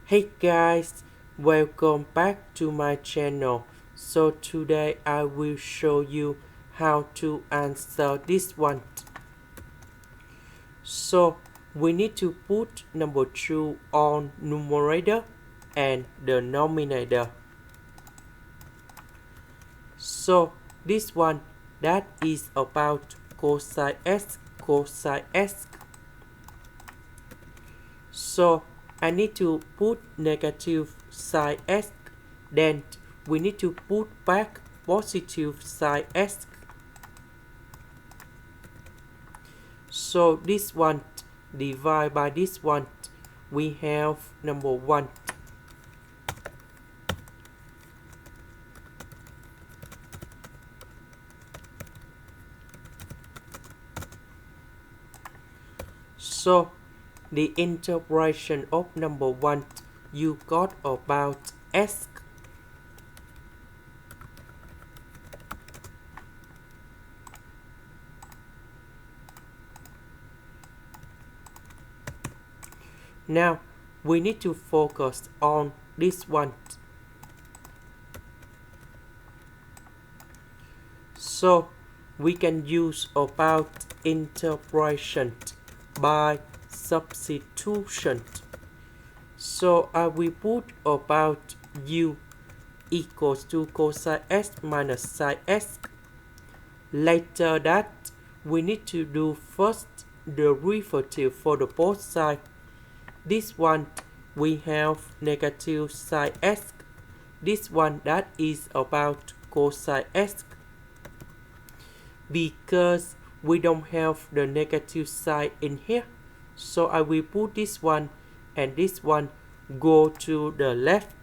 Hey guys, welcome back to my channel. So today I will show you how to answer this one. So we need to put number 2 on numerator and the denominator. So this one that is about cosx. So I need to put negative sine x, then we need to put back positive sine x. So this one divide by this one, we have number 1. So the interpretation of number 1 you got about s. Now we need to focus on this one. So we can use about interpretation by substitution. So I will put about u equals to cosine x minus sine x. Later that we need to do first the derivative for the both sides. This one we have negative sine x. This one that is about cosine x. Because we don't have the negative sign in here, so I will put this one and this one go to the left.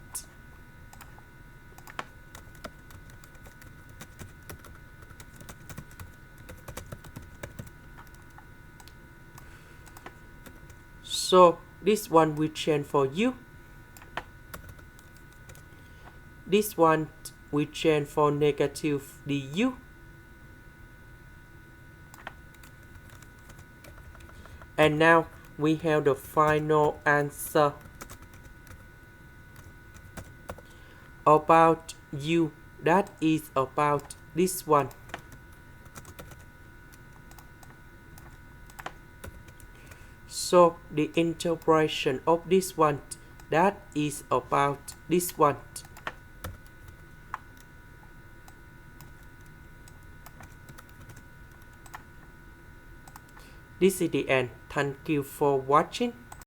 So this one we change for u. This one we change for negative du. And now we have the final answer about u, that is about this one. So the interpretation of this one that is about this one. This is the end. Thank you for watching.